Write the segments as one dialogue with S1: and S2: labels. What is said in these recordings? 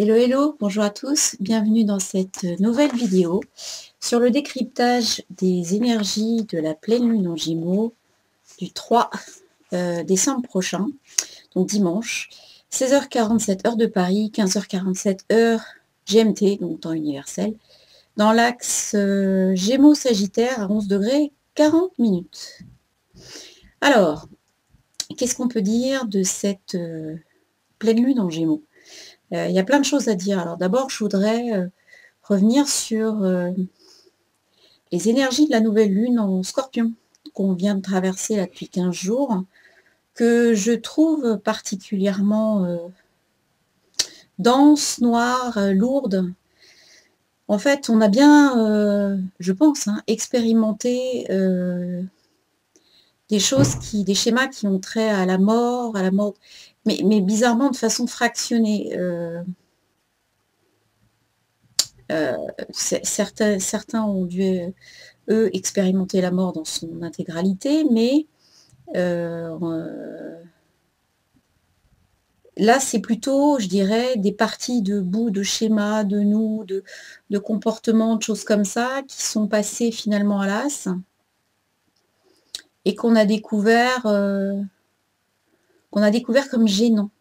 S1: Hello, hello, bonjour à tous, bienvenue dans cette nouvelle vidéo sur le décryptage des énergies de la pleine lune en Gémeaux du 3 décembre prochain, donc dimanche, 16h47 heure de Paris, 15h47 heure GMT, donc temps universel, dans l'axe Gémeaux-Sagittaire à 11 degrés 40 minutes. Alors, qu'est-ce qu'on peut dire de cette pleine lune en Gémeaux? Il y a plein de choses à dire. Alors d'abord, je voudrais revenir sur les énergies de la nouvelle lune en Scorpion, qu'on vient de traverser là depuis 15 jours, que je trouve particulièrement dense, noire, lourde. En fait, on a bien, je pense, expérimenté des choses des schémas qui ont trait à la mort, mais bizarrement de façon fractionnée. Certains ont dû, eux, expérimenter la mort dans son intégralité, mais là, c'est plutôt, je dirais, des parties de bouts de schémas, de nous, de comportements, de choses comme ça, qui sont passées finalement à l'as et qu'on a découvert comme gênant.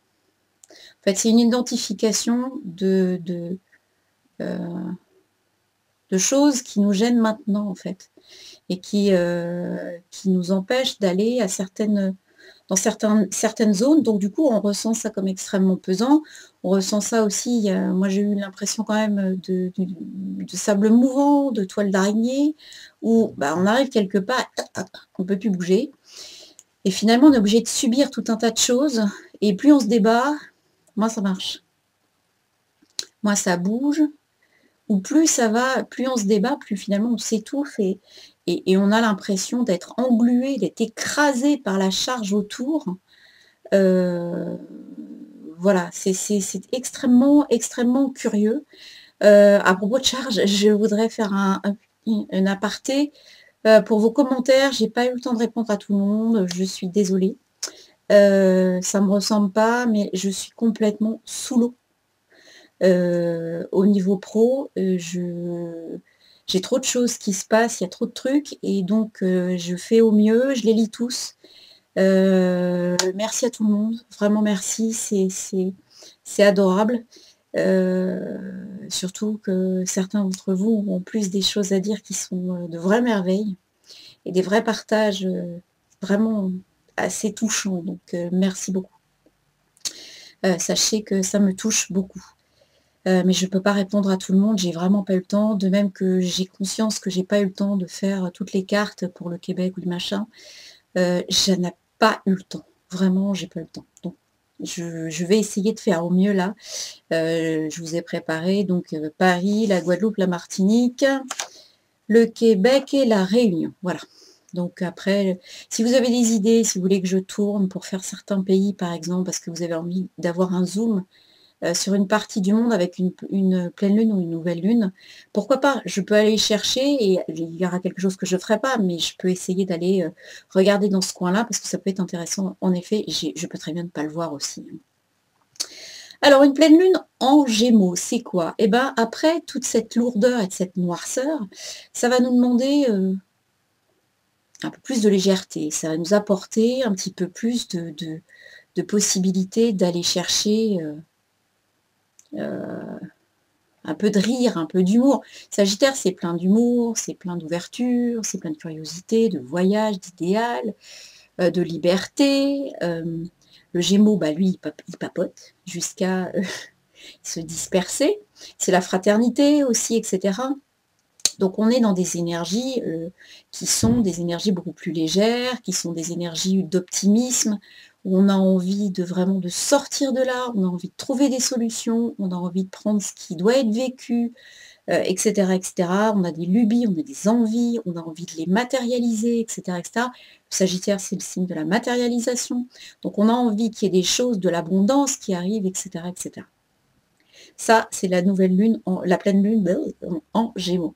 S1: En fait, c'est une identification de choses qui nous gênent maintenant, en fait, et qui nous empêchent d'aller dans certaines zones. Donc du coup, on ressent ça comme extrêmement pesant. On ressent ça aussi, moi j'ai eu l'impression quand même de sable mouvant, de toile d'araignée, où on arrive quelque part, on ne peut plus bouger. Et finalement, on est obligé de subir tout un tas de choses. Et plus on se débat, moins ça marche. Moins ça bouge, ou plus ça va, plus on se débat, plus finalement on s'étouffe et on a l'impression d'être englué, d'être écrasé par la charge autour. Voilà, c'est extrêmement, extrêmement curieux. À propos de charge, je voudrais faire un aparté. Pour vos commentaires, j'ai pas eu le temps de répondre à tout le monde, je suis désolée. Ça me ressemble pas, mais je suis complètement sous l'eau. Au niveau pro, j'ai trop de choses qui se passent, il y a trop de trucs et donc je fais au mieux, je les lis tous. Merci à tout le monde, vraiment merci, c'est adorable. Surtout que certains d'entre vous ont plus des choses à dire qui sont de vraies merveilles et des vrais partages vraiment assez touchants. Donc merci beaucoup. Sachez que ça me touche beaucoup. Mais je ne peux pas répondre à tout le monde, j'ai vraiment pas eu le temps, de même que j'ai conscience que j'ai pas eu le temps de faire toutes les cartes pour le Québec ou le machin. Je n'ai pas eu le temps. Vraiment, j'ai pas eu le temps. Donc je vais essayer de faire au mieux là. Je vous ai préparé donc Paris, la Guadeloupe, la Martinique, le Québec et la Réunion. Voilà. Donc après, si vous avez des idées, si vous voulez que je tourne pour faire certains pays par exemple, parce que vous avez envie d'avoir un zoom, sur une partie du monde avec une pleine lune ou une nouvelle lune, pourquoi pas? Je peux aller chercher et il y aura quelque chose que je ne ferai pas, mais je peux essayer d'aller regarder dans ce coin-là parce que ça peut être intéressant. En effet, je peux très bien ne pas le voir aussi. Alors, une pleine lune en Gémeaux, c'est quoi? Eh bien, après toute cette lourdeur et cette noirceur, ça va nous demander un peu plus de légèreté. Ça va nous apporter un petit peu plus de possibilités d'aller chercher un peu de rire, un peu d'humour. Sagittaire, c'est plein d'humour, c'est plein d'ouverture, c'est plein de curiosité, de voyage, d'idéal, de liberté. Le Gémeaux, lui, il papote jusqu'à se disperser. C'est la fraternité aussi, etc. Donc on est dans des énergies qui sont des énergies beaucoup plus légères, qui sont des énergies d'optimisme, où on a envie de vraiment de sortir de là, on a envie de trouver des solutions, on a envie de prendre ce qui doit être vécu, etc., etc. On a des lubies, on a des envies, on a envie de les matérialiser, etc., etc. Le Sagittaire, c'est le signe de la matérialisation. Donc on a envie qu'il y ait des choses, de l'abondance qui arrivent, etc., etc. Ça, c'est la nouvelle lune, la pleine lune en Gémeaux.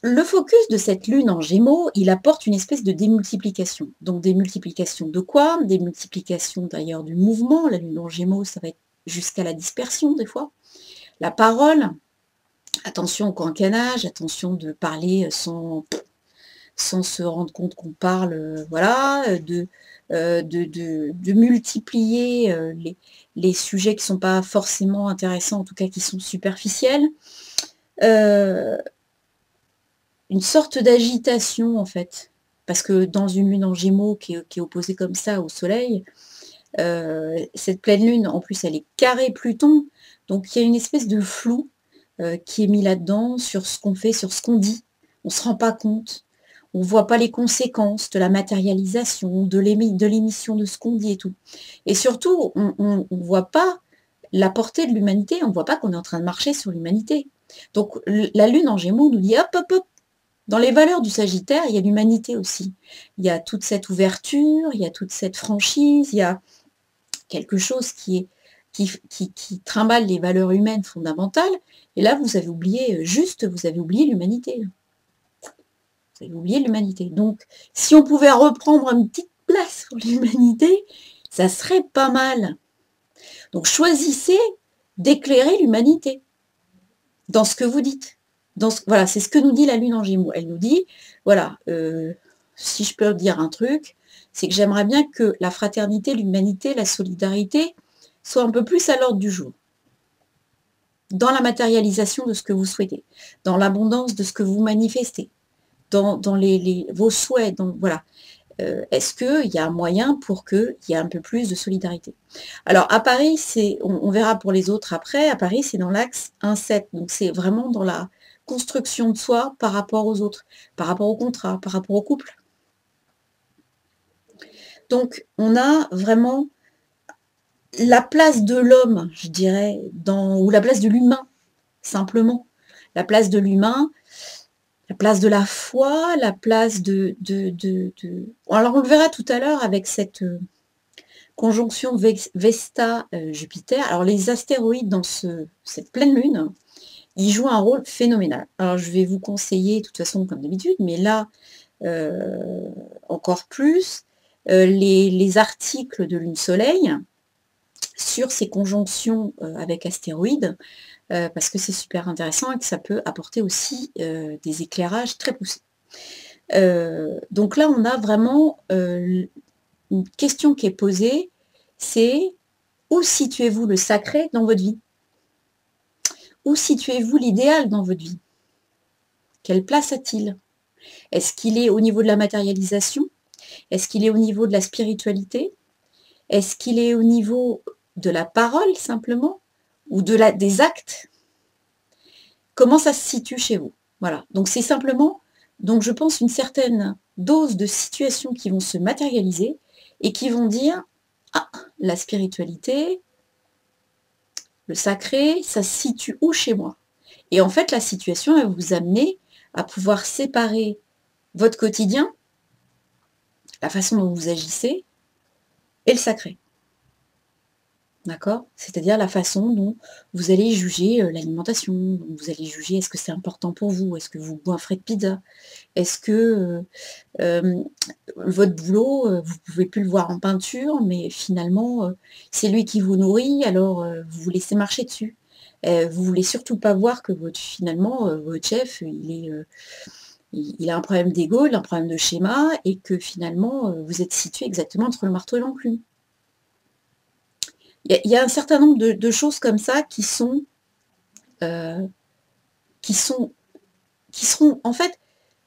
S1: Le focus de cette lune en Gémeaux, il apporte une espèce de démultiplication. Donc des multiplications de quoi? Des multiplications d'ailleurs du mouvement. La lune en Gémeaux, ça va être jusqu'à la dispersion des fois. La parole, attention au cancanage, attention de parler sans se rendre compte qu'on parle, voilà, de multiplier les sujets qui ne sont pas forcément intéressants, en tout cas qui sont superficiels. Une sorte d'agitation en fait, parce que dans une lune en Gémeaux qui est opposée comme ça au soleil, cette pleine lune en plus elle est carrée Pluton, donc il y a une espèce de flou qui est mis là-dedans sur ce qu'on fait, sur ce qu'on dit. On ne se rend pas compte, on ne voit pas les conséquences de la matérialisation, de l'émission de ce qu'on dit et tout. Et surtout, on ne voit pas la portée de l'humanité, on ne voit pas qu'on est en train de marcher sur l'humanité. Donc la lune en Gémeaux nous dit hop, hop, hop, dans les valeurs du Sagittaire, il y a l'humanité aussi. Il y a toute cette ouverture, il y a toute cette franchise, il y a quelque chose qui trimballe les valeurs humaines fondamentales. Et là, vous avez oublié, vous avez oublié l'humanité. Vous avez oublié l'humanité. Donc, si on pouvait reprendre une petite place pour l'humanité, ça serait pas mal. Donc, choisissez d'éclairer l'humanité dans ce que vous dites. Voilà, c'est ce que nous dit la Lune en Gémeaux. Elle nous dit, voilà, si je peux dire un truc, c'est que j'aimerais bien que la fraternité, l'humanité, la solidarité soit un peu plus à l'ordre du jour. Dans la matérialisation de ce que vous souhaitez, dans l'abondance de ce que vous manifestez, dans vos souhaits, voilà. Est-ce qu'il y a un moyen pour qu'il y ait un peu plus de solidarité? Alors, à Paris, on verra pour les autres après, à Paris, c'est dans l'axe 1-7, donc c'est vraiment dans la construction de soi par rapport aux autres, par rapport au contrat, par rapport au couple. Donc, on a vraiment la place de l'homme, je dirais, ou la place de l'humain, simplement. La place de l'humain, la place de la foi, la place de... Alors, on le verra tout à l'heure avec cette conjonction Vesta-Jupiter. Alors, les astéroïdes dans cette pleine lune, ils jouent un rôle phénoménal. Alors, je vais vous conseiller, de toute façon, comme d'habitude, mais là, encore plus, les articles de Lune-Soleil sur ces conjonctions avec astéroïdes, parce que c'est super intéressant et que ça peut apporter aussi des éclairages très poussés. Donc là, on a vraiment une question qui est posée, c'est où situez-vous le sacré dans votre vie? Où situez-vous l'idéal dans votre vie? Quelle place a-t-il? Est-ce qu'il est au niveau de la matérialisation? Est-ce qu'il est au niveau de la spiritualité? Est-ce qu'il est au niveau de la parole simplement? Ou des actes? Comment ça se situe chez vous? Voilà, donc c'est simplement, donc je pense, une certaine dose de situations qui vont se matérialiser et qui vont dire, ah, la spiritualité, le sacré, ça se situe où chez moi? Et en fait, la situation, elle va vous amener à pouvoir séparer votre quotidien, la façon dont vous agissez, et le sacré. D'accord? C'est-à-dire la façon dont vous allez juger l'alimentation, dont vous allez juger est-ce que c'est important pour vous, est-ce que vous boufferez de pizza, est-ce que votre boulot, vous ne pouvez plus le voir en peinture, mais finalement, c'est lui qui vous nourrit, alors vous vous laissez marcher dessus. Vous voulez surtout pas voir que finalement, votre chef, il a un problème d'ego, il a un problème de schéma, et que finalement, vous êtes situé exactement entre le marteau et l'enclume. Il y a un certain nombre de choses comme ça qui seront en fait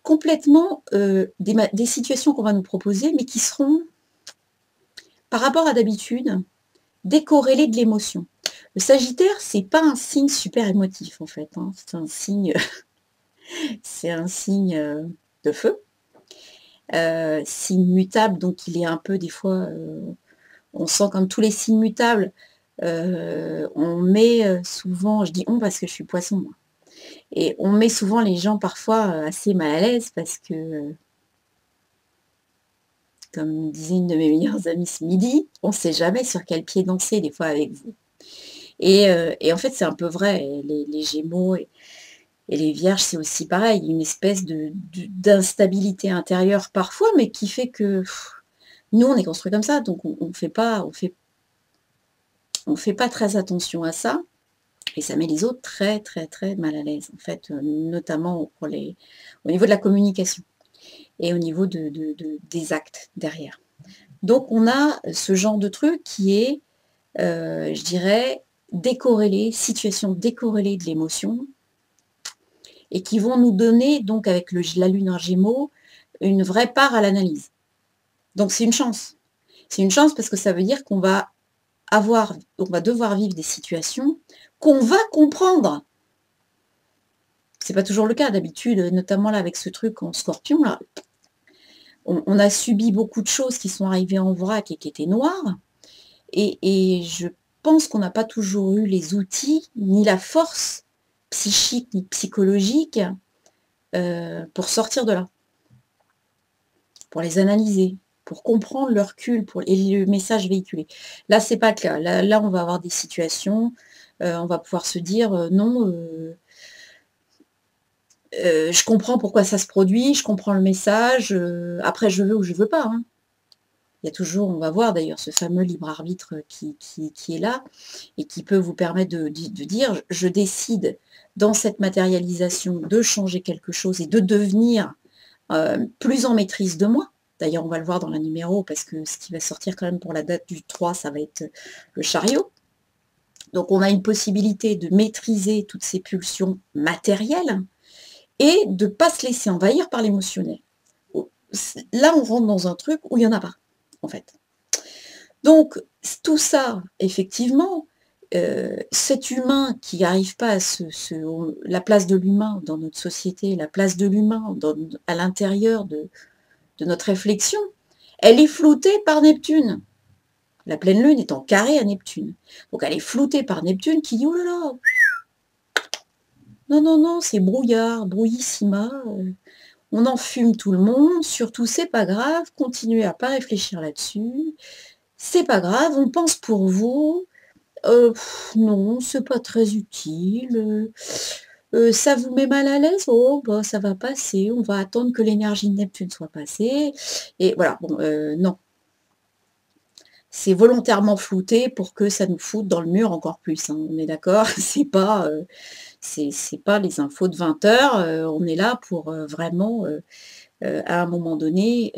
S1: complètement des situations qu'on va nous proposer, mais qui seront, par rapport à d'habitude, décorrélées de l'émotion. Le Sagittaire, c'est pas un signe super émotif en fait, hein. C'est un signe, c'est un signe de feu, signe mutable, donc il est un peu des fois, on sent comme tous les signes mutables, on met souvent, je dis on parce que je suis poisson moi, et on met souvent les gens parfois assez mal à l'aise parce que, comme disait une de mes meilleures amies ce midi, on ne sait jamais sur quel pied danser des fois avec vous. Et en fait, c'est un peu vrai, les Gémeaux et les Vierges, c'est aussi pareil, une espèce d'instabilité intérieure parfois, mais qui fait que nous, on est construit comme ça, donc on fait on ne fait pas très attention à ça, et ça met les autres très, très, très mal à l'aise, en fait, notamment au niveau de la communication et au niveau des actes derrière. Donc on a ce genre de truc qui est, je dirais, décorrélé, situation décorrélée de l'émotion, et qui vont nous donner, donc avec la lune en Gémeaux, une vraie part à l'analyse. Donc c'est une chance. C'est une chance parce que ça veut dire qu'on va devoir vivre des situations qu'on va comprendre. C'est pas toujours le cas d'habitude, notamment là avec ce truc en Scorpion, là. On a subi beaucoup de choses qui sont arrivées en vrac et qui étaient noires. Et je pense qu'on n'a pas toujours eu les outils, ni la force psychique, ni psychologique, pour sortir de là, pour les analyser, pour comprendre le recul et le message véhiculé. Là, c'est pas le cas. Là, on va avoir des situations, on va pouvoir se dire non, je comprends pourquoi ça se produit, je comprends le message, après je veux ou je veux pas. Hein. Il y a toujours, on va voir d'ailleurs ce fameux libre arbitre qui est là et qui peut vous permettre de dire je décide dans cette matérialisation de changer quelque chose et de devenir plus en maîtrise de moi. D'ailleurs, on va le voir dans la numéro parce que ce qui va sortir quand même pour la date du 3, ça va être le chariot. Donc on a une possibilité de maîtriser toutes ces pulsions matérielles et de ne pas se laisser envahir par l'émotionnel. Là, on rentre dans un truc où il n'y en a pas, en fait. Donc, tout ça, effectivement, cet humain qui n'arrive pas à la place de l'humain dans notre société, la place de l'humain à l'intérieur de notre réflexion, elle est floutée par Neptune. La pleine lune est en carré à Neptune. Donc elle est floutée par Neptune qui dit « Oh là là, non, non, non, c'est brouillard, brouillissima, on enfume tout le monde, surtout c'est pas grave, continuez à pas réfléchir là-dessus, c'est pas grave, on pense pour vous, non, c'est pas très utile, ça vous met mal à l'aise, oh bah ça va passer, on va attendre que l'énergie de Neptune soit passée, et voilà, bon, non. C'est volontairement flouté pour que ça nous foute dans le mur encore plus, hein, on est d'accord, c'est pas les infos de 20 h, on est là pour vraiment, à un moment donné,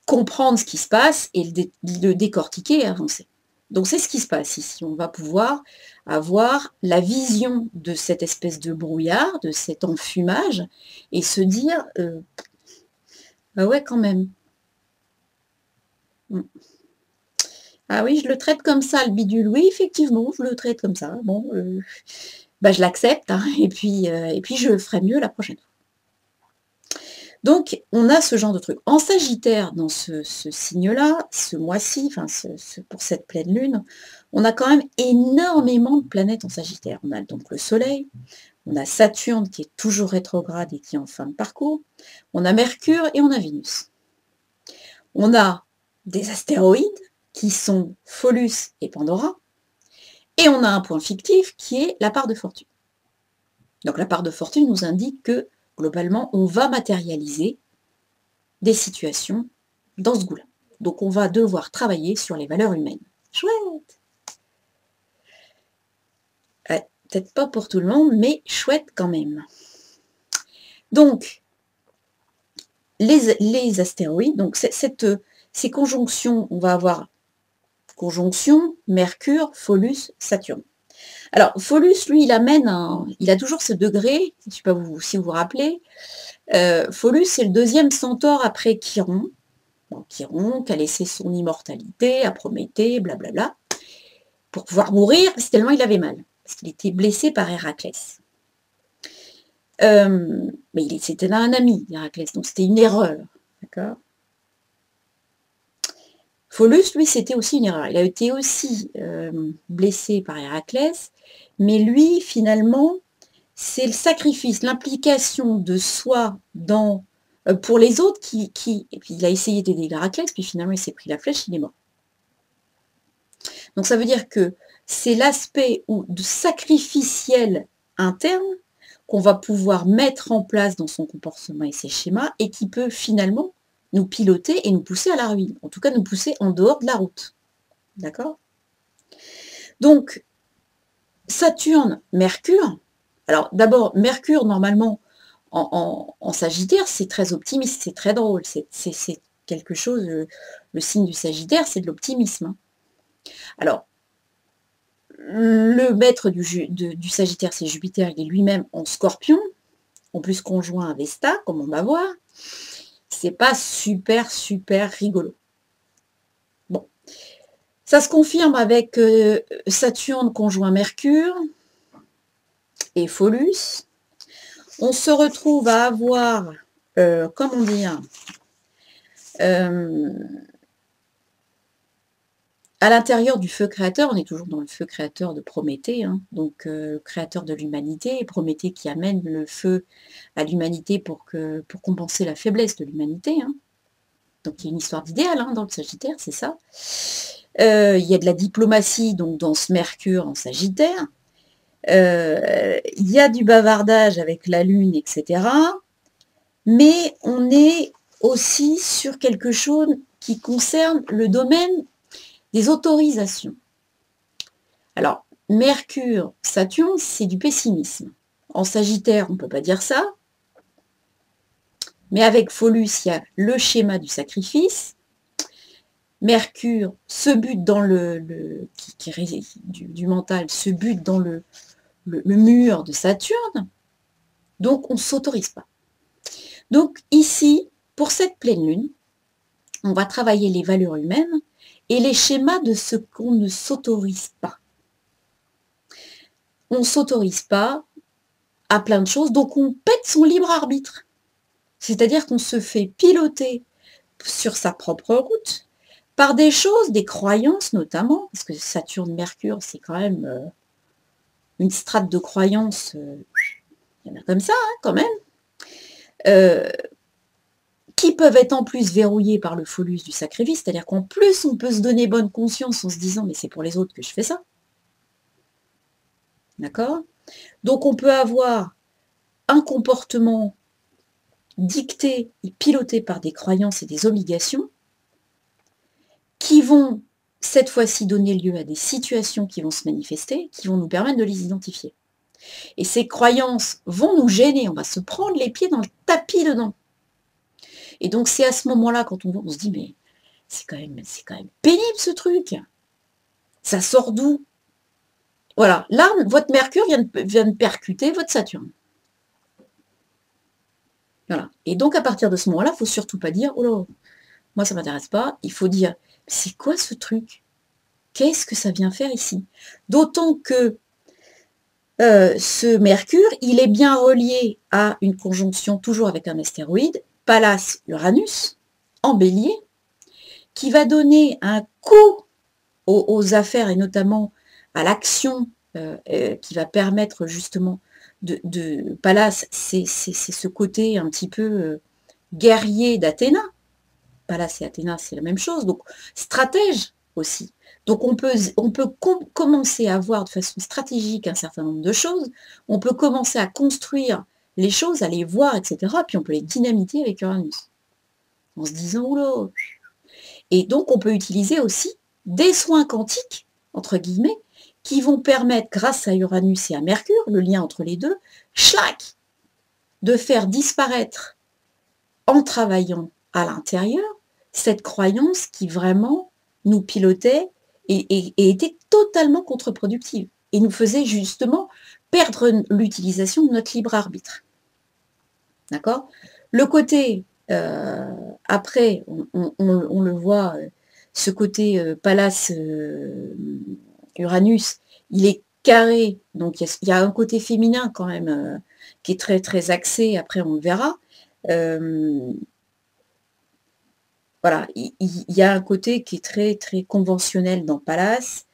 S1: comprendre ce qui se passe et le décortiquer et avancer. Donc c'est ce qui se passe ici. On va pouvoir avoir la vision de cette espèce de brouillard, de cet enfumage, et se dire bah ouais quand même. Ah oui, je le traite comme ça, le bidule. Oui, effectivement, je le traite comme ça. Bon, bah, je l'accepte, hein, et puis je ferai mieux la prochaine fois. Donc, on a ce genre de truc. En Sagittaire, dans ce signe-là, ce mois-ci, enfin, pour cette pleine lune, on a quand même énormément de planètes en Sagittaire. On a donc le Soleil, on a Saturne qui est toujours rétrograde et qui est en fin de parcours, on a Mercure et on a Vénus. On a des astéroïdes qui sont Phobos et Pandora, et on a un point fictif qui est la part de fortune. Donc la part de fortune nous indique que, globalement, on va matérialiser des situations dans ce goût-là. Donc on va devoir travailler sur les valeurs humaines. Chouette! Ouais, peut-être pas pour tout le monde, mais chouette quand même. Donc, les astéroïdes, donc ces conjonctions, on va avoir conjonction Mercure, Phobos, Saturne. Alors, Phobos, lui, il a toujours ce degré, je ne sais pas si vous vous rappelez, Phobos, c'est le deuxième centaure après Chiron. Bon, Chiron, qui a laissé son immortalité à Prométhée, blablabla, pour pouvoir mourir, c'est tellement il avait mal, parce qu'il était blessé par Héraclès. Mais c'était un ami, Héraclès, donc c'était une erreur, d'accord. Phobos, lui, c'était aussi une erreur. Il a été aussi blessé par Héraclès, mais lui, finalement, c'est le sacrifice, l'implication de soi pour les autres et puis il a essayé d'aider Héraclès, puis finalement il s'est pris la flèche, il est mort. Donc ça veut dire que c'est l'aspect de sacrificiel interne qu'on va pouvoir mettre en place dans son comportement et ses schémas, et qui peut finalement nous piloter et nous pousser à la ruine, en tout cas nous pousser en dehors de la route. D'accord ? Donc, Saturne, Mercure. Alors, d'abord, Mercure, normalement, en Sagittaire, c'est très optimiste, c'est très drôle. C'est quelque chose, le signe du Sagittaire, c'est de l'optimisme. Hein. Alors, le maître du Sagittaire, c'est Jupiter, il est lui-même en Scorpion, en plus conjoint à Vesta, comme on va voir. C'est pas super, super rigolo. Bon. Ça se confirme avec Saturne conjoint Mercure et Phallus. On se retrouve à avoir, comment dire, à l'intérieur du feu créateur, on est toujours dans le feu créateur de Prométhée, hein, donc créateur de l'humanité, et Prométhée qui amène le feu à l'humanité pour compenser la faiblesse de l'humanité. Hein. Donc il y a une histoire d'idéal hein, dans le Sagittaire, c'est ça. Il y a de la diplomatie donc dans ce Mercure en Sagittaire. Il y a du bavardage avec la Lune, etc. Mais on est aussi sur quelque chose qui concerne le domaine des autorisations. Alors, Mercure, Saturne, c'est du pessimisme. En Sagittaire, on ne peut pas dire ça. Mais avec Phallus, il y a le schéma du sacrifice. Mercure se bute dans du mental, se bute dans le mur de Saturne. Donc, on ne s'autorise pas. Donc, ici, pour cette pleine lune, on va travailler les valeurs humaines et les schémas de ce qu'on ne s'autorise pas. On ne s'autorise pas à plein de choses, donc on pète son libre arbitre. C'est-à-dire qu'on se fait piloter sur sa propre route par des choses, des croyances notamment, parce que Saturne-Mercure, c'est quand même une strate de croyances, il y en a comme ça, hein, quand même, qui peuvent être en plus verrouillées par le Phallus du sacrifice, c'est-à-dire qu'en plus, on peut se donner bonne conscience en se disant « mais c'est pour les autres que je fais ça ». D'accord ? Donc on peut avoir un comportement dicté et piloté par des croyances et des obligations qui vont cette fois-ci donner lieu à des situations qui vont se manifester, qui vont nous permettre de les identifier. Et ces croyances vont nous gêner, on va se prendre les pieds dans le tapis dedans. Et donc c'est à ce moment-là, quand on se dit, mais c'est quand même pénible ce truc. Ça sort d'où? Voilà, là, votre Mercure vient de percuter votre Saturne. Voilà. Et donc à partir de ce moment-là, il ne faut surtout pas dire, oh là, moi ça ne m'intéresse pas, il faut dire, c'est quoi ce truc? Qu'est-ce que ça vient faire ici? D'autant que ce Mercure, il est bien relié à une conjonction, toujours avec un astéroïde, Pallas-Uranus, en bélier, qui va donner un coup aux affaires et notamment à l'action qui va permettre justement de Pallas, c'est ce côté un petit peu guerrier d'Athéna. Pallas et Athéna, c'est la même chose, donc stratège aussi. Donc on peut commencer à voir de façon stratégique un certain nombre de choses, on peut commencer à construire les choses, à les voir, etc. Puis on peut les dynamiter avec Uranus, en se disant, oula. Et donc on peut utiliser aussi des soins quantiques, entre guillemets, qui vont permettre, grâce à Uranus et à Mercure, le lien entre les deux, schlac, de faire disparaître, en travaillant à l'intérieur, cette croyance qui vraiment nous pilotait et était totalement contre-productive et nous faisait justement perdre l'utilisation de notre libre arbitre. D'accord? Le côté, après, on le voit, ce côté Pallas Uranus, il est carré, donc il y a un côté féminin quand même qui est très très axé, après on le verra. Voilà, il y a un côté qui est très très conventionnel dans Pallas,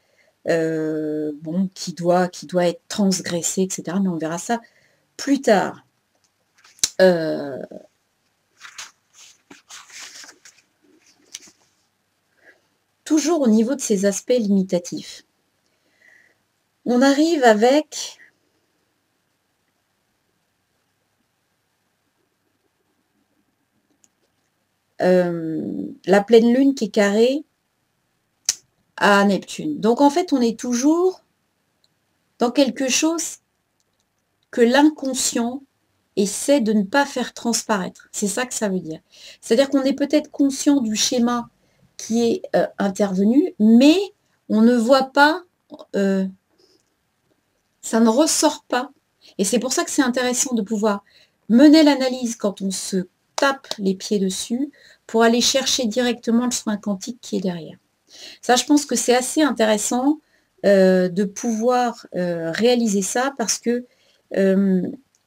S1: bon, qui doit être transgressé, etc. Mais on verra ça plus tard. Toujours au niveau de ces aspects limitatifs. On arrive avec la pleine lune qui est carrée à Neptune. Donc en fait, on est toujours dans quelque chose que l'inconscient essaie de ne pas faire transparaître. C'est ça que ça veut dire. C'est-à-dire qu'on est peut-être conscient du schéma qui est intervenu, mais on ne voit pas, ça ne ressort pas. Et c'est pour ça que c'est intéressant de pouvoir mener l'analyse quand on se tape les pieds dessus pour aller chercher directement le soin quantique qui est derrière. Ça, je pense que c'est assez intéressant de pouvoir réaliser ça parce que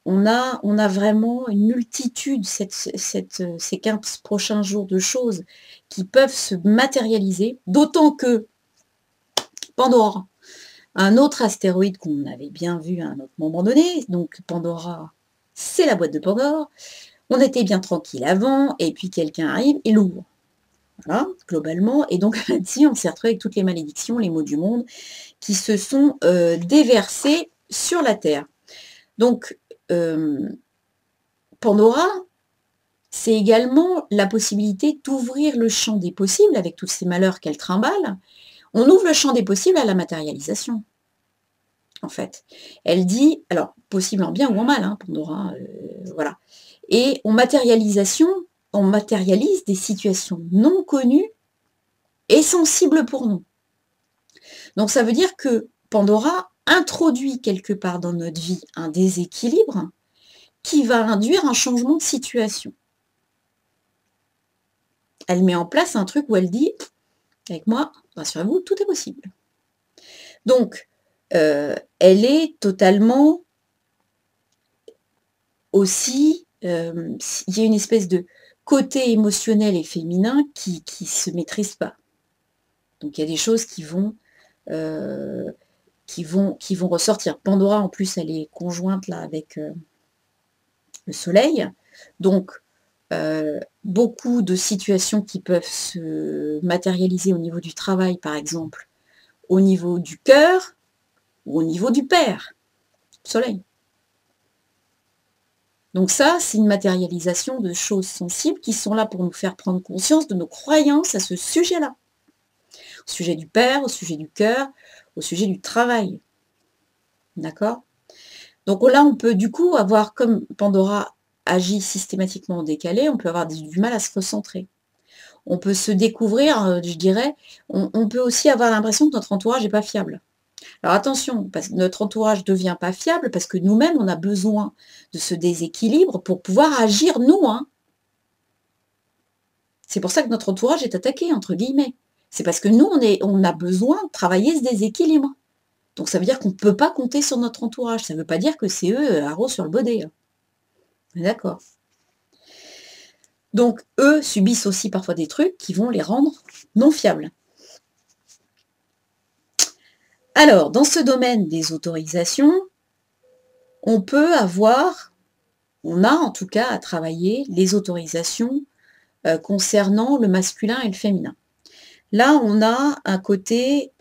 S1: on a vraiment une multitude ces 15 prochains jours de choses qui peuvent se matérialiser, d'autant que Pandora, un autre astéroïde qu'on avait bien vu à un autre moment donné, donc Pandora, c'est la boîte de Pandore, on était bien tranquille avant, et puis quelqu'un arrive et l'ouvre. Voilà, globalement. Et donc là-dessus, on s'est retrouvé avec toutes les malédictions, les maux du monde, qui se sont déversés sur la Terre. Donc, Pandora, c'est également la possibilité d'ouvrir le champ des possibles, avec tous ces malheurs qu'elle trimballe. On ouvre le champ des possibles à la matérialisation, en fait. Elle dit, alors, possible en bien ou en mal, hein, Pandora, voilà. Et on matérialise des situations non connues et sensibles pour nous. Donc ça veut dire que Pandora introduit quelque part dans notre vie un déséquilibre qui va induire un changement de situation. Elle met en place un truc où elle dit, avec moi, rassurez-vous, tout est possible. Donc, elle est totalement aussi, il y a une espèce de côté émotionnel et féminin qui ne se maîtrise pas. Donc il y a des choses qui vont ressortir. Pandora, en plus, elle est conjointe là avec le soleil. Donc, beaucoup de situations qui peuvent se matérialiser au niveau du travail, par exemple, au niveau du cœur ou au niveau du père, soleil. Donc ça, c'est une matérialisation de choses sensibles qui sont là pour nous faire prendre conscience de nos croyances à ce sujet-là. Au sujet du père, au sujet du cœur, au sujet du travail. D'accord? Donc là, on peut du coup avoir, comme Pandora agit systématiquement en décalé, on peut avoir du mal à se recentrer. On peut se découvrir, je dirais, on peut aussi avoir l'impression que notre entourage n'est pas fiable. Alors attention, parce que notre entourage ne devient pas fiable parce que nous-mêmes, on a besoin de ce déséquilibre pour pouvoir agir nous. Hein. C'est pour ça que notre entourage est attaqué, entre guillemets. C'est parce que nous, on a besoin de travailler ce déséquilibre. Donc ça veut dire qu'on ne peut pas compter sur notre entourage. Ça ne veut pas dire que c'est eux, haro sur le baudet. Hein. D'accord. Donc eux subissent aussi parfois des trucs qui vont les rendre non fiables. Alors, dans ce domaine des autorisations, on a en tout cas à travailler les autorisations concernant le masculin et le féminin. Là, on a un côté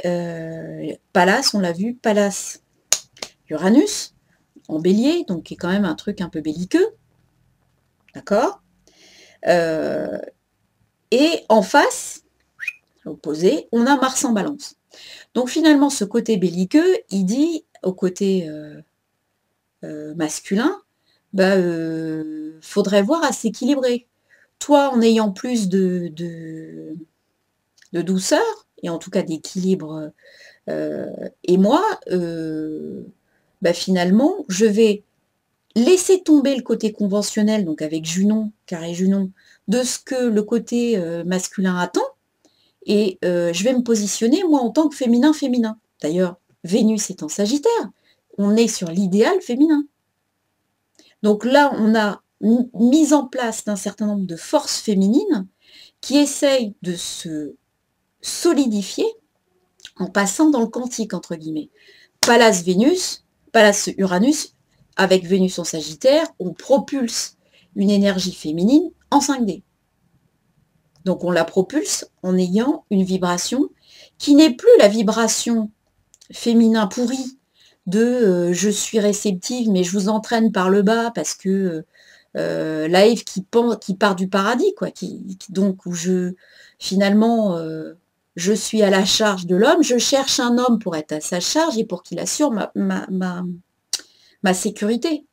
S1: Pallas, on l'a vu, Pallas Uranus, en bélier, donc qui est quand même un truc un peu belliqueux. D'accord et en face, opposé, on a Mars en balance. Donc finalement, ce côté belliqueux, il dit au côté masculin, faudrait voir à s'équilibrer. Toi, en ayant plus de douceur, et en tout cas d'équilibre, et moi, finalement, je vais laisser tomber le côté conventionnel, donc avec Junon, carré Junon, de ce que le côté masculin attend, et je vais me positionner, moi, en tant que féminin. D'ailleurs, Vénus est en Sagittaire, on est sur l'idéal féminin. Donc là, on a mis en place un certain nombre de forces féminines qui essayent de se solidifier en passant dans le quantique, entre guillemets. Pallas Vénus, Pallas Uranus, avec Vénus en Sagittaire, on propulse une énergie féminine en 5D. Donc on la propulse en ayant une vibration qui n'est plus la vibration féminin pourri de je suis réceptive mais je vous entraîne par le bas parce que la Ève qui part du paradis, quoi, donc où finalement je suis à la charge de l'homme, je cherche un homme pour être à sa charge et pour qu'il assure ma sécurité.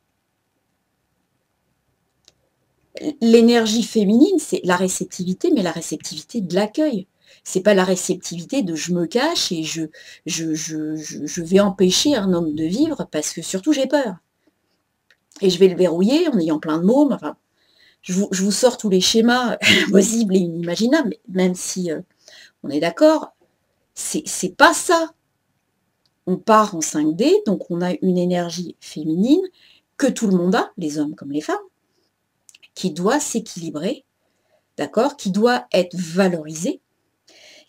S1: L'énergie féminine, c'est la réceptivité, mais la réceptivité de l'accueil. C'est pas la réceptivité de je me cache et je vais empêcher un homme de vivre parce que surtout j'ai peur. Et je vais le verrouiller en ayant plein de mômes. Enfin, je vous sors tous les schémas possibles et inimaginables, même si on est d'accord, c'est pas ça. On part en 5D, donc on a une énergie féminine que tout le monde a, les hommes comme les femmes, qui doit s'équilibrer, d'accord, qui doit être valorisée,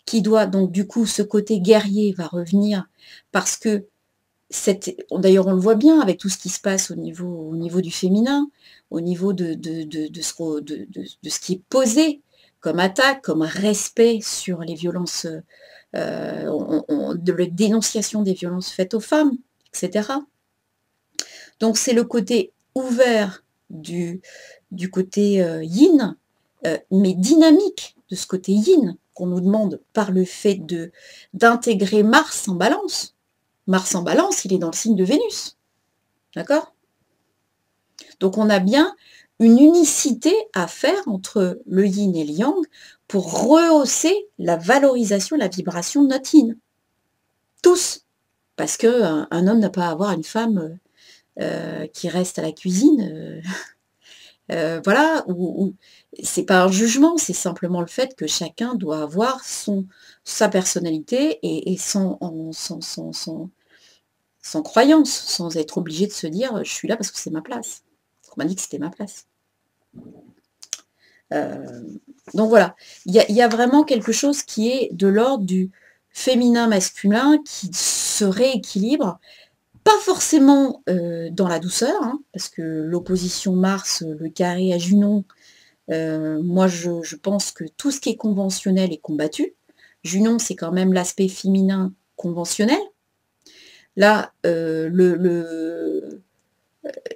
S1: qui doit donc du coup ce côté guerrier va revenir parce que d'ailleurs on le voit bien avec tout ce qui se passe au niveau du féminin, au niveau de ce qui est posé comme attaque, comme respect sur les violences, de la dénonciation des violences faites aux femmes, etc. Donc c'est le côté ouvert du côté yin, mais dynamique de ce côté yin qu'on nous demande par le fait d'intégrer Mars en balance. Mars en balance, il est dans le signe de Vénus. D'accord? Donc on a bien une unicité à faire entre le yin et le yang pour rehausser la valorisation, la vibration de notre yin. Tous. Parce qu'un homme n'a pas à avoir une femme qui reste à la cuisine. Voilà, c'est pas un jugement, c'est simplement le fait que chacun doit avoir sa personnalité et sans croyance, sans être obligé de se dire je suis là parce que c'est ma place. On m'a dit que c'était ma place. Donc voilà, il y a vraiment quelque chose qui est de l'ordre du féminin-masculin qui se rééquilibre, pas forcément dans la douceur, hein, parce que l'opposition Mars, le carré à Junon, moi je pense que tout ce qui est conventionnel est combattu. Junon, c'est quand même l'aspect féminin conventionnel. Là,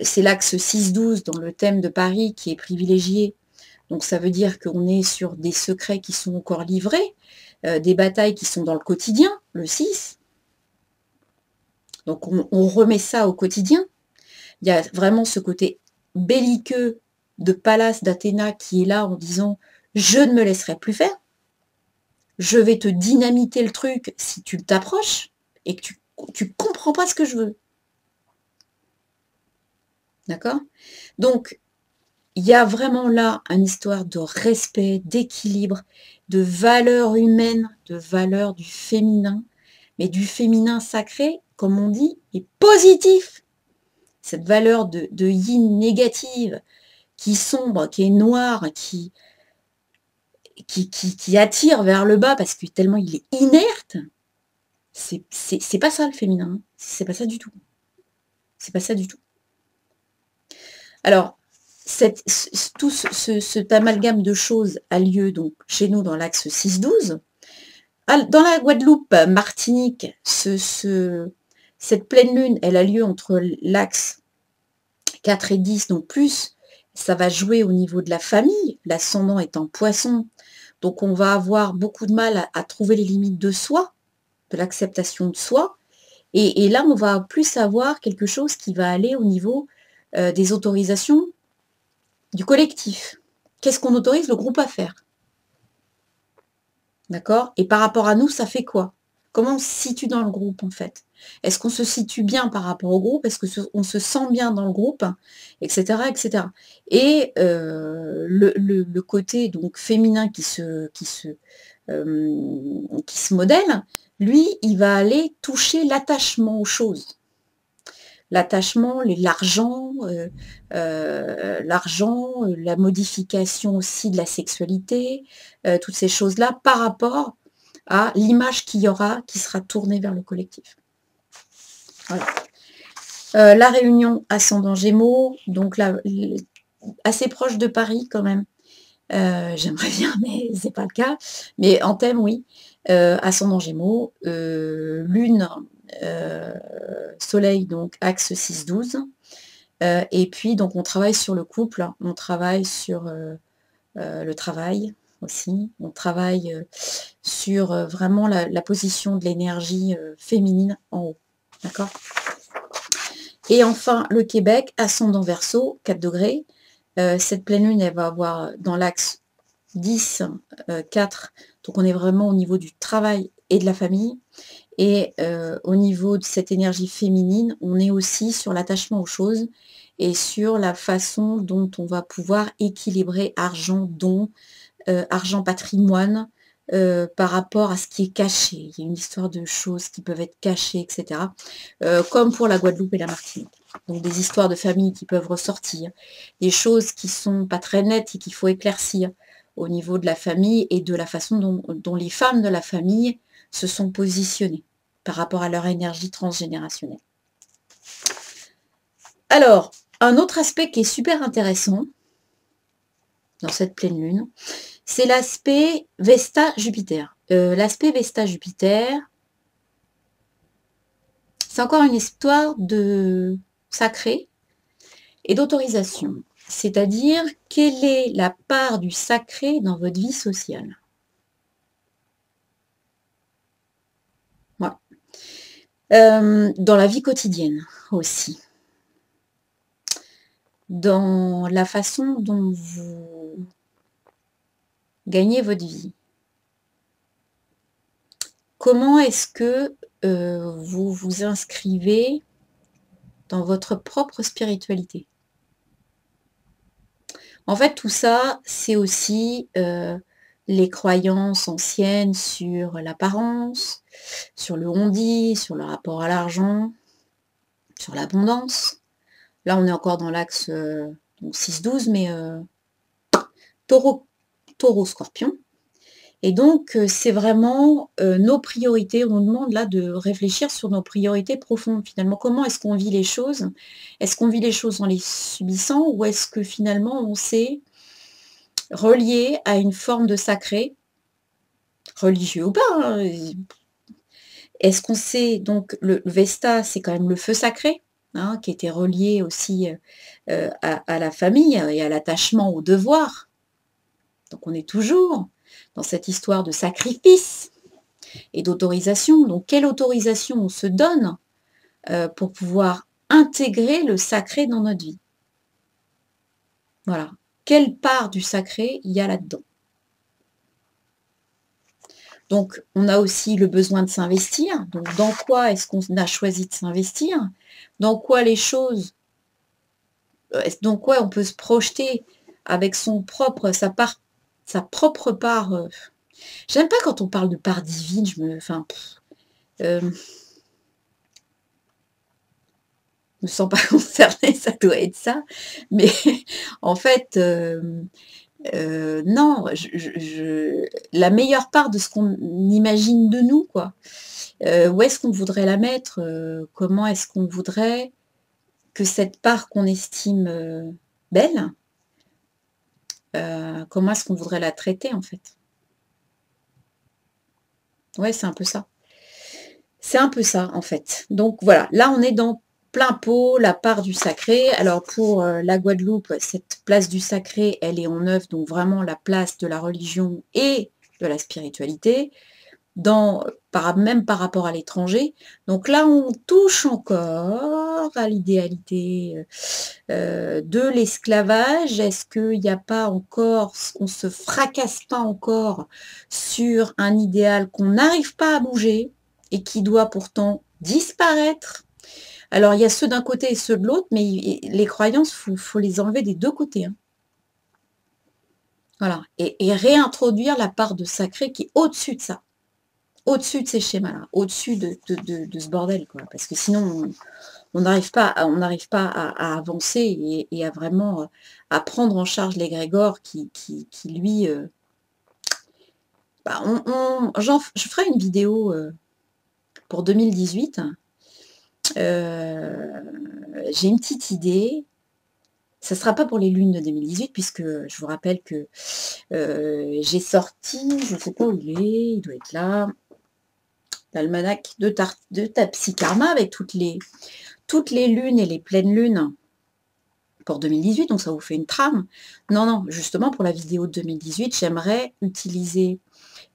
S1: c'est l'axe 6-12 dans le thème de Paris qui est privilégié. Donc ça veut dire qu'on est sur des secrets qui sont encore livrés, des batailles qui sont dans le quotidien, le 6. Donc on remet ça au quotidien. Il y a vraiment ce côté belliqueux de Pallas d'Athéna qui est là en disant « je ne me laisserai plus faire, je vais te dynamiter le truc si tu t'approches et que tu comprends pas ce que je veux. » D'accord? Donc, il y a vraiment là une histoire de respect, d'équilibre, de valeur humaine, de valeur du féminin, mais du féminin sacré, comme on dit, et positif. Cette valeur de yin négative, qui sombre, qui est noire, qui attire vers le bas parce que tellement il est inerte, c'est pas ça le féminin. C'est pas ça du tout. C'est pas ça du tout. Alors, tout cet amalgame de choses a lieu donc chez nous dans l'axe 6-12. Dans la Guadeloupe, Martinique, cette pleine lune, elle a lieu entre l'axe 4 et 10, donc plus ça va jouer au niveau de la famille, l'ascendant étant poisson, donc on va avoir beaucoup de mal à trouver les limites de soi, de l'acceptation de soi, et là on va plus avoir quelque chose qui va aller au niveau des autorisations du collectif. Qu'est-ce qu'on autorise le groupe à faire? D'accord? Et par rapport à nous, ça fait quoi? Comment on se situe dans le groupe, en fait? Est-ce qu'on se situe bien par rapport au groupe? Est-ce qu'on se sent bien dans le groupe? Etc. etc. Et le côté donc féminin qui se modèle, lui, il va aller toucher l'attachement aux choses. L'attachement, l'argent, la modification aussi de la sexualité, toutes ces choses-là par rapport à l'image qu'il y aura qui sera tournée vers le collectif. Voilà. La Réunion ascendant Gémeaux, donc là, assez proche de Paris quand même. J'aimerais bien, mais c'est pas le cas. Mais en thème, oui. Ascendant Gémeaux, Lune, Soleil, donc axe 6-12. Et puis, donc, on travaille sur le couple, on travaille sur le travail, aussi. On travaille sur vraiment la position de l'énergie féminine en haut. D'accord? Et enfin, le Québec, ascendant Verseau, 4 degrés. Cette pleine lune, elle va avoir dans l'axe 10, 4. Donc on est vraiment au niveau du travail et de la famille. Et au niveau de cette énergie féminine, on est aussi sur l'attachement aux choses et sur la façon dont on va pouvoir équilibrer argent, don, argent, patrimoine, par rapport à ce qui est caché. Il y a une histoire de choses qui peuvent être cachées, etc. Comme pour la Guadeloupe et la Martinique. Donc des histoires de famille qui peuvent ressortir, des choses qui sont pas très nettes et qu'il faut éclaircir au niveau de la famille et de la façon dont les femmes de la famille se sont positionnées par rapport à leur énergie transgénérationnelle. Alors, un autre aspect qui est super intéressant dans cette pleine lune, c'est l'aspect Vesta-Jupiter. L'aspect Vesta-Jupiter, c'est encore une histoire de sacré et d'autorisation. C'est-à-dire, quelle est la part du sacré dans votre vie sociale? Voilà. Dans la vie quotidienne aussi. Dans la façon dont vous gagnez votre vie. Comment est-ce que vous vous inscrivez dans votre propre spiritualité? En fait, tout ça, c'est aussi les croyances anciennes sur l'apparence, sur le on-dit, sur le rapport à l'argent, sur l'abondance. Là, on est encore dans l'axe 6-12, mais taureau-scorpion. Et donc, c'est vraiment nos priorités. On nous demande là de réfléchir sur nos priorités profondes. Finalement, comment est-ce qu'on vit les choses? Est-ce qu'on vit les choses en les subissant ou est-ce que finalement on s'est relié à une forme de sacré, religieux ou pas, hein? Est-ce qu'on sait, donc le Vesta, c'est quand même le feu sacré, hein, qui était relié aussi à la famille et à l'attachement au devoir. Donc on est toujours dans cette histoire de sacrifice et d'autorisation. Donc quelle autorisation on se donne pour pouvoir intégrer le sacré dans notre vie? Voilà. Quelle part du sacré il y a là-dedans? Donc, on a aussi le besoin de s'investir. Donc, dans quoi est-ce qu'on a choisi de s'investir? Dans quoi les choses, dans quoi on peut se projeter avec sa propre part. J'aime pas quand on parle de part divine, me sens pas concernée, ça doit être ça. Mais en fait, non, la meilleure part de ce qu'on imagine de nous, quoi. Où est-ce qu'on voudrait la mettre? Comment est-ce qu'on voudrait que cette part qu'on estime belle, comment est-ce qu'on voudrait la traiter, en fait? Ouais, c'est un peu ça. C'est un peu ça, en fait. Donc voilà, là, on est dans plein pot, la part du sacré. Alors pour la Guadeloupe, cette place du sacré, elle est en œuvre, donc vraiment la place de la religion et de la spiritualité, même par rapport à l'étranger. Donc là, on touche encore à l'idéalité de l'esclavage. Est-ce qu'il n'y a pas encore, on ne se fracasse pas encore sur un idéal qu'on n'arrive pas à bouger et qui doit pourtant disparaître? Alors, il y a ceux d'un côté et ceux de l'autre, mais les croyances, faut les enlever des deux côtés, hein. Voilà. Et réintroduire la part de sacré qui est au-dessus de ça, au-dessus de ces schémas-là, au-dessus de ce bordel, quoi. Parce que sinon, on n'arrive pas, à avancer et à vraiment à prendre en charge l'égrégore qui lui... bah, je ferai une vidéo pour 2018. J'ai une petite idée. Ça ne sera pas pour les lunes de 2018, puisque je vous rappelle que j'ai sorti, je ne sais pas où il doit être là, l'almanach de Tapsi Karma avec toutes les lunes et les pleines lunes pour 2018, donc ça vous fait une trame. Non, non, justement, pour la vidéo de 2018, j'aimerais utiliser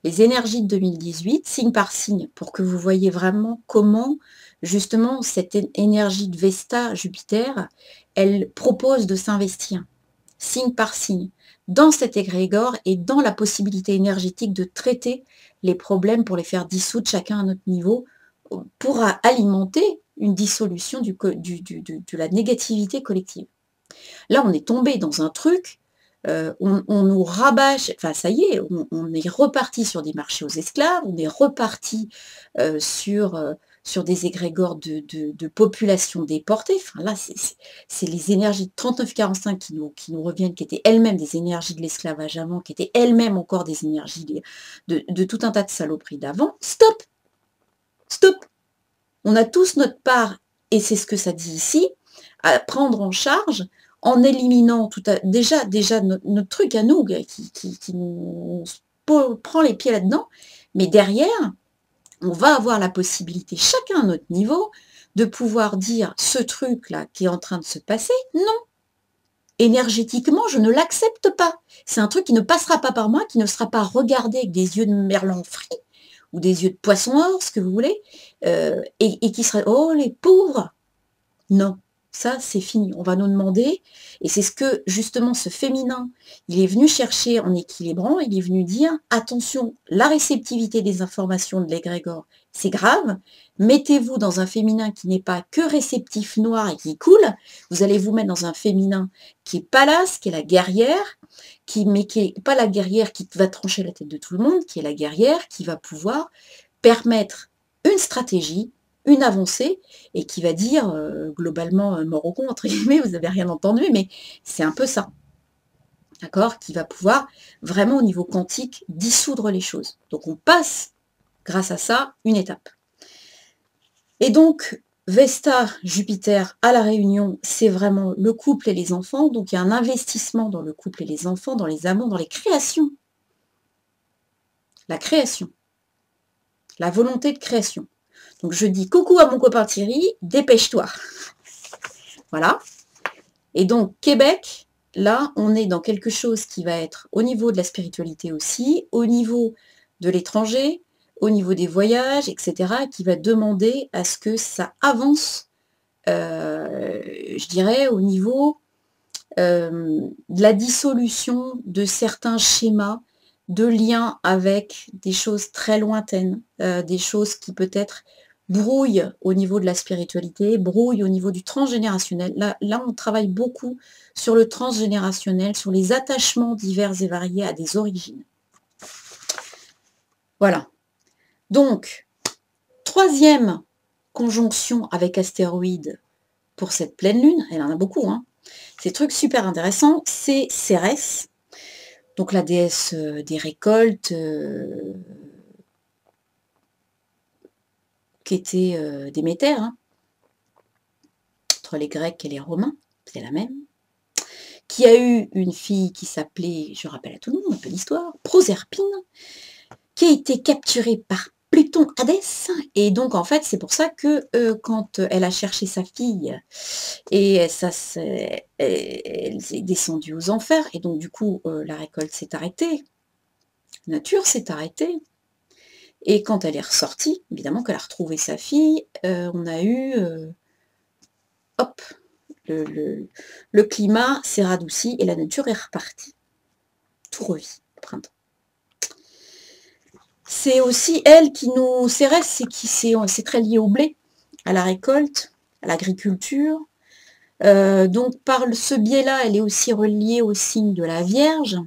S1: les énergies de 2018, signe par signe, pour que vous voyez vraiment comment, justement, cette énergie de Vesta, Jupiter, elle propose de s'investir, signe par signe, dans cet égrégore et dans la possibilité énergétique de traiter les problèmes pour les faire dissoudre chacun à notre niveau, pour alimenter une dissolution de la négativité collective. Là, on est tombé dans un truc, on nous rabâche, enfin ça y est, on est reparti sur des marchés aux esclaves, on est reparti sur des égrégores de population déportée. Enfin là, c'est les énergies de 39-45 qui nous reviennent, qui étaient elles-mêmes des énergies de l'esclavage avant, qui étaient elles-mêmes encore des énergies de tout un tas de saloperies d'avant. Stop! Stop! On a tous notre part, et c'est ce que ça dit ici, à prendre en charge en éliminant déjà notre truc à nous qui nous prend les pieds là-dedans, mais derrière, on va avoir la possibilité, chacun à notre niveau, de pouvoir dire ce truc-là qui est en train de se passer, non. Énergétiquement, je ne l'accepte pas. C'est un truc qui ne passera pas par moi, qui ne sera pas regardé avec des yeux de merlan frit, ou des yeux de poisson or, ce que vous voulez, et qui serait « Oh, les pauvres !» Non, ça, c'est fini. On va nous demander, et c'est ce que, justement, ce féminin, il est venu chercher en équilibrant, il est venu dire « Attention, la réceptivité des informations de l'égrégore, c'est grave. Mettez-vous dans un féminin qui n'est pas que réceptif noir et qui coule. Vous allez vous mettre dans un féminin qui est palace, qui est la guerrière, mais qui n'est pas la guerrière qui va trancher la tête de tout le monde, qui est la guerrière qui va pouvoir permettre une stratégie, une avancée, et qui va dire, globalement, mort au con, entre guillemets, vous n'avez rien entendu, mais c'est un peu ça. D'accord? Qui va pouvoir, vraiment au niveau quantique, dissoudre les choses. Donc on passe, grâce à ça, une étape. Et donc, Vesta, Jupiter à la Réunion, c'est vraiment le couple et les enfants. Donc il y a un investissement dans le couple et les enfants, dans les amours, dans les créations. La création. La volonté de création. Donc je dis coucou à mon copain Thierry, dépêche-toi. Voilà. Et donc Québec, là, on est dans quelque chose qui va être au niveau de la spiritualité aussi, au niveau de l'étranger, au niveau des voyages, etc., qui va demander à ce que ça avance, je dirais, au niveau de la dissolution de certains schémas de liens avec des choses très lointaines, des choses qui peut-être brouillent au niveau de la spiritualité, brouillent au niveau du transgénérationnel. Là, on travaille beaucoup sur le transgénérationnel, sur les attachements divers et variés à des origines. Voilà. Donc, troisième conjonction avec astéroïde pour cette pleine lune, elle en a beaucoup, hein. Ces trucs super intéressants, c'est Cérès, donc la déesse des récoltes, qui était Déméter, hein, entre les Grecs et les Romains, c'est la même, qui a eu une fille qui s'appelait, je rappelle à tout le monde un peu l'histoire, Proserpine, qui a été capturée par Pluton Hadès, et donc en fait c'est pour ça que quand elle a cherché sa fille, et elle s'est descendue aux enfers, et donc du coup la récolte s'est arrêtée, la nature s'est arrêtée, et quand elle est ressortie, évidemment qu'elle a retrouvé sa fille, on a eu, hop, le climat s'est radouci et la nature est repartie. Tout revit au printemps. C'est aussi elle qui nous... Cérès, c'est très lié au blé, à la récolte, à l'agriculture. Donc par ce biais-là, elle est aussi reliée au signe de la Vierge,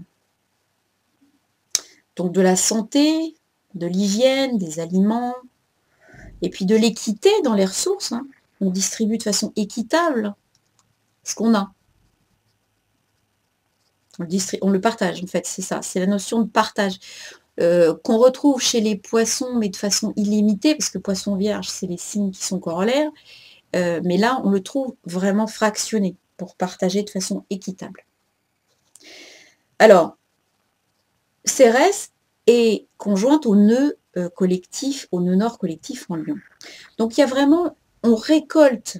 S1: donc de la santé, de l'hygiène, des aliments, et puis de l'équité dans les ressources, hein. On distribue de façon équitable ce qu'on a. On le partage, en fait, c'est ça, c'est la notion de partage. Qu'on retrouve chez les poissons, mais de façon illimitée, parce que poisson vierge, c'est les signes qui sont corollaires, mais là, on le trouve vraiment fractionné, pour partager de façon équitable. Alors, Cérès est conjointe au nœud collectif, au nœud nord collectif en Lion. Donc il y a vraiment, on récolte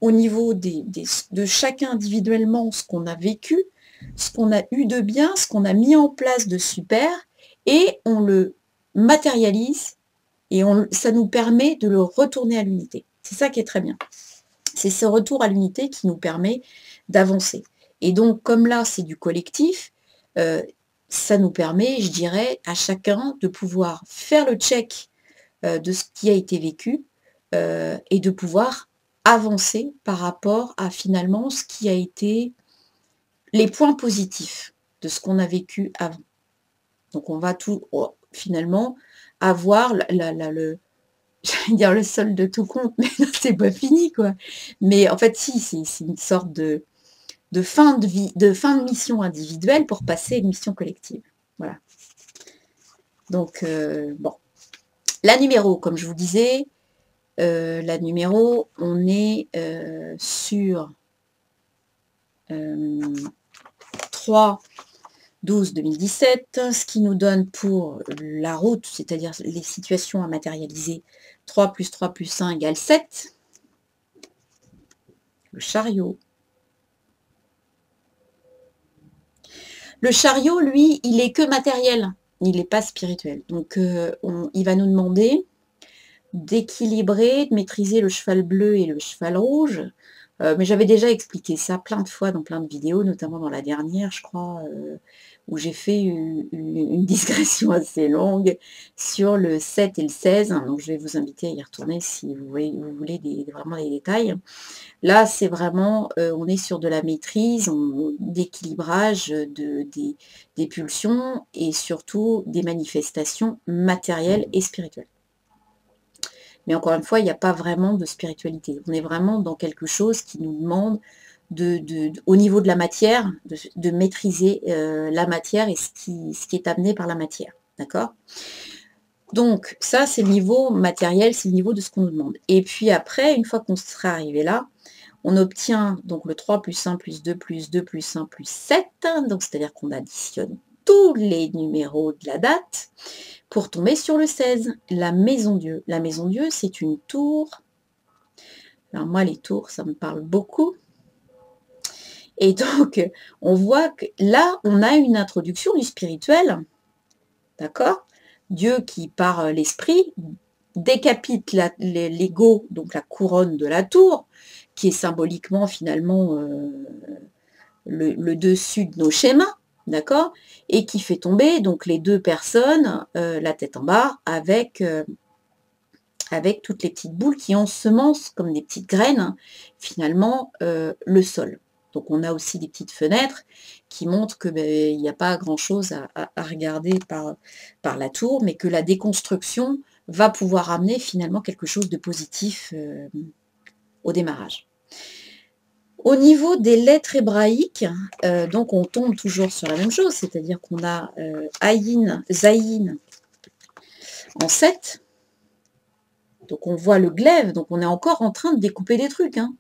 S1: au niveau de chacun individuellement ce qu'on a vécu, ce qu'on a eu de bien, ce qu'on a mis en place de super, et on le matérialise, et ça nous permet de le retourner à l'unité. C'est ça qui est très bien. C'est ce retour à l'unité qui nous permet d'avancer. Et donc, comme là, c'est du collectif, ça nous permet, je dirais, à chacun de pouvoir faire le check de ce qui a été vécu et de pouvoir avancer par rapport à finalement ce qui a été les points positifs de ce qu'on a vécu avant. Donc on va tout finalement avoir le j'allais dire le solde de tout compte, mais c'est pas fini quoi. Mais en fait si, c'est une sorte de fin de vie, de fin de mission individuelle pour passer à une mission collective. Voilà. Donc bon. La numéro, comme je vous disais, la numéro, on est sur 3/12/2017, ce qui nous donne pour la route, c'est-à-dire les situations à matérialiser, 3 + 3 + 1 = 7. Le chariot. Le chariot, lui, il est que matériel, il n'est pas spirituel. Donc il va nous demander d'équilibrer, de maîtriser le cheval bleu et le cheval rouge. Mais j'avais déjà expliqué ça plein de fois dans plein de vidéos, notamment dans la dernière, je crois, où j'ai fait une digression assez longue sur le 7 et le 16. Donc je vais vous inviter à y retourner si vous voulez vraiment des détails. Là, c'est vraiment, on est sur de la maîtrise, d'équilibrage des pulsions et surtout des manifestations matérielles et spirituelles. Mais encore une fois, il n'y a pas vraiment de spiritualité. On est vraiment dans quelque chose qui nous demande, au niveau de la matière, de maîtriser la matière et ce qui est amené par la matière. D'accord ? Donc, ça, c'est le niveau matériel, c'est le niveau de ce qu'on nous demande. Et puis après, une fois qu'on sera arrivé là, on obtient donc le 3 + 1 + 2 + 2 + 1 + 7. Donc, c'est-à-dire qu'on additionne tous les numéros de la date pour tomber sur le 16, la Maison Dieu. La Maison Dieu, c'est une tour. Alors moi, les tours, ça me parle beaucoup. Et donc, on voit que là, on a une introduction du spirituel. D'accord ? Dieu qui, par l'esprit, décapite l'ego, donc la couronne de la tour, qui est symboliquement, finalement, le dessus de nos schémas. D'accord ? Et qui fait tomber donc les deux personnes, la tête en bas, avec toutes les petites boules qui ensemencent comme des petites graines, finalement, le sol. Donc on a aussi des petites fenêtres qui montrent que il n'y a pas grand-chose à regarder par la tour, mais que la déconstruction va pouvoir amener finalement quelque chose de positif au démarrage. Au niveau des lettres hébraïques, donc on tombe toujours sur la même chose, c'est-à-dire qu'on a Aïn, Zaïn en 7. Donc on voit le glaive, donc on est encore en train de découper des trucs. Hein.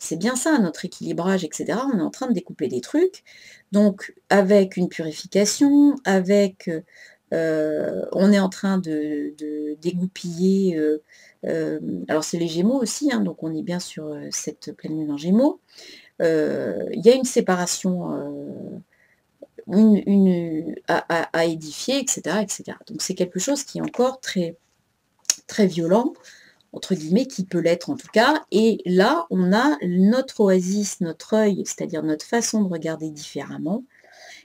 S1: C'est bien ça, notre équilibrage, etc. On est en train de découper des trucs. Donc avec une purification, avec on est en train de dégoupiller. Alors c'est les Gémeaux aussi, hein, donc on est bien sur cette pleine lune en Gémeaux. Il y a une séparation à édifier, etc., etc. Donc c'est quelque chose qui est encore très, très violent, entre guillemets, qui peut l'être en tout cas. Et là, on a notre oasis, notre œil, c'est-à-dire notre façon de regarder différemment,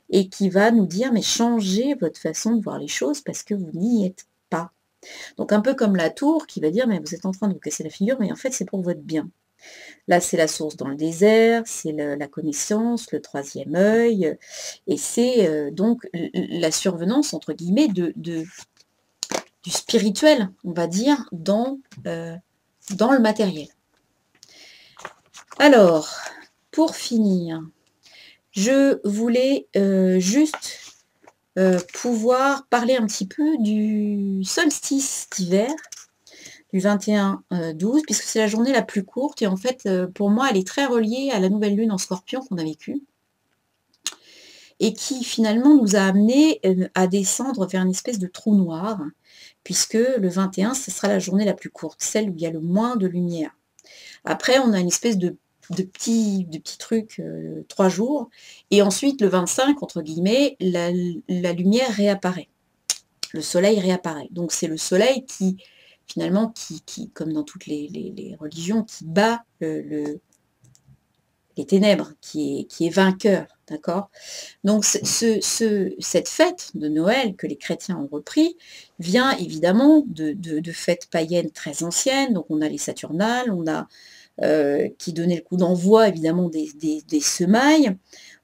S1: et qui va nous dire, mais changez votre façon de voir les choses parce que vous n'y êtes pas. Donc un peu comme la tour qui va dire, mais vous êtes en train de vous casser la figure, mais en fait c'est pour votre bien. Là, c'est la source dans le désert, c'est la connaissance, le troisième œil, et c'est donc la survenance, entre guillemets, du spirituel, on va dire, dans le matériel. Alors, pour finir, je voulais juste pouvoir parler un petit peu du solstice d'hiver, du 21-12, puisque c'est la journée la plus courte, et en fait, pour moi, elle est très reliée à la nouvelle lune en Scorpion qu'on a vécue, et qui finalement nous a amené à descendre vers une espèce de trou noir, puisque le 21, ce sera la journée la plus courte, celle où il y a le moins de lumière. Après, on a une espèce de petits trucs 3 jours. Et ensuite, le 25, entre guillemets, la lumière réapparaît. Le soleil réapparaît. Donc c'est le soleil qui, finalement, comme dans toutes les religions, qui bat les ténèbres, qui est vainqueur. D'accord? Donc cette fête de Noël que les chrétiens ont repris vient évidemment de fêtes païennes très anciennes. Donc on a les Saturnales, on a qui donnaient le coup d'envoi évidemment des semailles,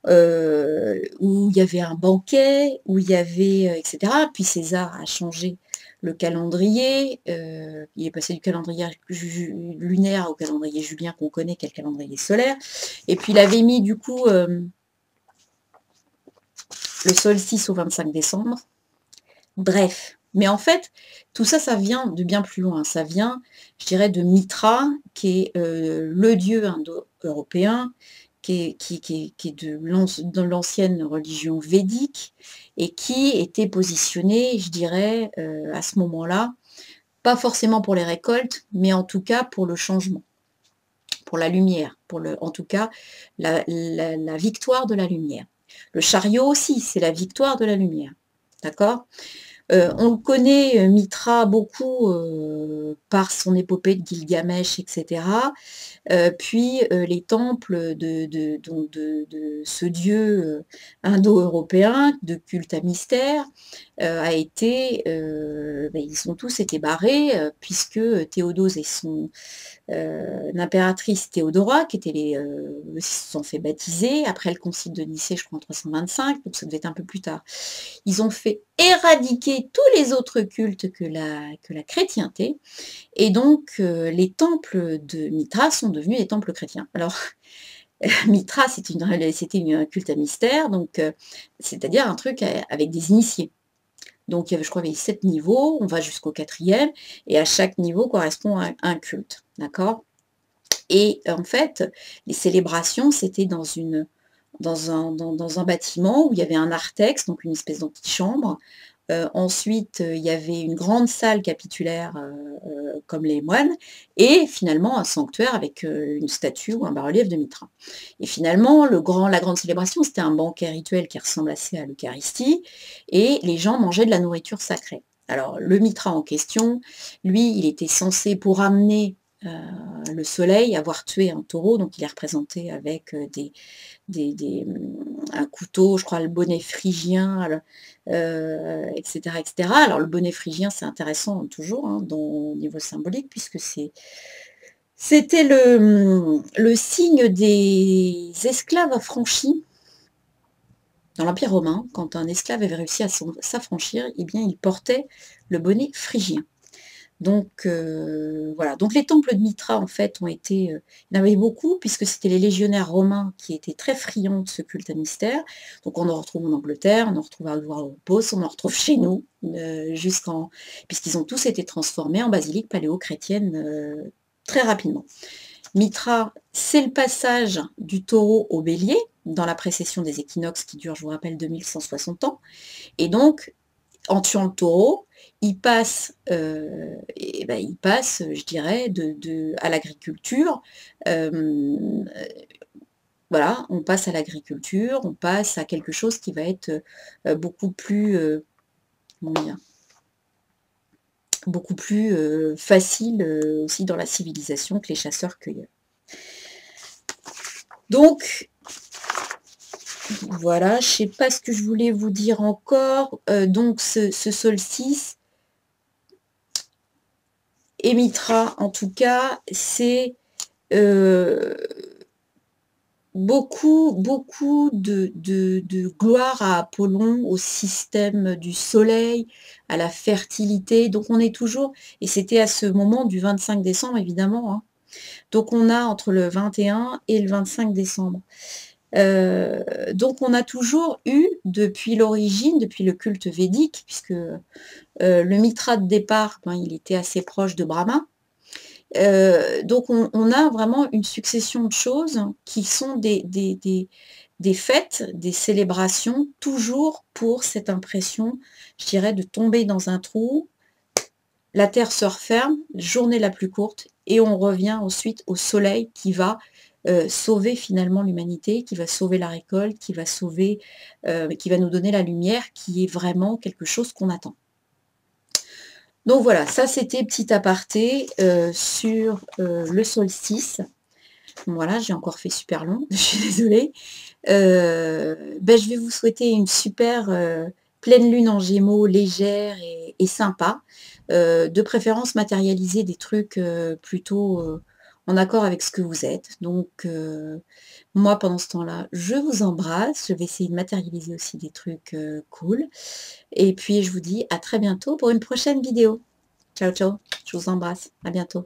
S1: où il y avait un banquet, où il y avait, etc. Puis César a changé le calendrier, il est passé du calendrier lunaire au calendrier julien qu'on connaît, qui est le calendrier solaire. Et puis il avait mis du coup le solstice au 25 décembre. Bref, mais en fait, tout ça, ça vient de bien plus loin. Ça vient, je dirais, de Mitra, qui est le dieu indo-européen, qui est de l'ancienne religion védique, et qui était positionné, je dirais, à ce moment-là, pas forcément pour les récoltes, mais en tout cas pour le changement, pour la lumière, en tout cas, la victoire de la lumière. Le chariot aussi, c'est la victoire de la lumière. D'accord? On le connaît, Mitra, beaucoup par son épopée de Gilgamesh, etc. Puis les temples de ce dieu indo-européen de culte à mystère ils ont tous été barrés, puisque Théodose et son l'impératrice Théodora, qui se sont fait baptiser après le concile de Nicée, je crois en 325, donc ça devait être un peu plus tard. Ils ont fait éradiquer tous les autres cultes que la chrétienté, et donc les temples de Mitra sont devenus des temples chrétiens. Alors, Mitra, c'était un culte à mystère, donc c'est-à-dire un truc avec des initiés. Donc, je crois qu'il y avait 7 niveaux, on va jusqu'au 4e, et à chaque niveau correspond à un culte. D'accord? Et en fait, les célébrations, c'était dans un bâtiment où il y avait un narthex, donc une espèce d'antichambre. Ensuite, il y avait une grande salle capitulaire, comme les moines, et finalement un sanctuaire avec une statue ou un bas-relief de Mitra. Et finalement, la grande célébration, c'était un banquet rituel qui ressemble assez à l'Eucharistie, et les gens mangeaient de la nourriture sacrée. Alors, le Mitra en question, lui, il était censé, pour amener le soleil, avoir tué un taureau, donc il est représenté avec un couteau, je crois le bonnet phrygien, etc., etc. Alors le bonnet phrygien, c'est intéressant toujours, hein, au niveau symbolique, puisque c'était le signe des esclaves affranchis dans l'Empire romain. Quand un esclave avait réussi à s'affranchir, eh bien il portait le bonnet phrygien. Donc voilà, donc les temples de Mitra en fait il y en avait beaucoup puisque c'était les légionnaires romains qui étaient très friands de ce culte à mystère. Donc on en retrouve en Angleterre, on en retrouve à Vaux-en-Beauce, on en retrouve chez nous, puisqu'ils ont tous été transformés en basiliques paléo-chrétiennes très rapidement. Mitra, c'est le passage du taureau au bélier dans la précession des équinoxes qui dure, je vous rappelle, 2160 ans. Et donc, en tuant le taureau, il passe, je dirais, à l'agriculture. Voilà, on passe à l'agriculture, on passe à quelque chose qui va être beaucoup plus, beaucoup plus facile aussi dans la civilisation que les chasseurs-cueilleurs. Donc, voilà, je ne sais pas ce que je voulais vous dire encore. Donc, ce solstice, et Mitra, en tout cas, c'est beaucoup de gloire à Apollon, au système du soleil, à la fertilité. Donc on est toujours, et c'était à ce moment du 25 décembre évidemment, hein. Donc on a entre le 21 et le 25 décembre. Donc on a toujours eu, depuis l'origine, depuis le culte védique, puisque le Mitra de départ, il était assez proche de Brahma. Donc on a vraiment une succession de choses qui sont des fêtes, des célébrations, toujours pour cette impression, je dirais, de tomber dans un trou, la terre se referme, journée la plus courte, et on revient ensuite au soleil qui va sauver finalement l'humanité, qui va sauver la récolte, qui va nous donner la lumière, qui est vraiment quelque chose qu'on attend. Donc voilà, ça c'était petit aparté sur le solstice. Voilà, j'ai encore fait super long, je suis désolée. Je vais vous souhaiter une super pleine lune en Gémeaux, légère et sympa. De préférence matérialiser des trucs plutôt en accord avec ce que vous êtes. Donc moi pendant ce temps-là, je vous embrasse. Je vais essayer de matérialiser aussi des trucs cool. Et puis je vous dis à très bientôt pour une prochaine vidéo. Ciao ciao, je vous embrasse, à bientôt.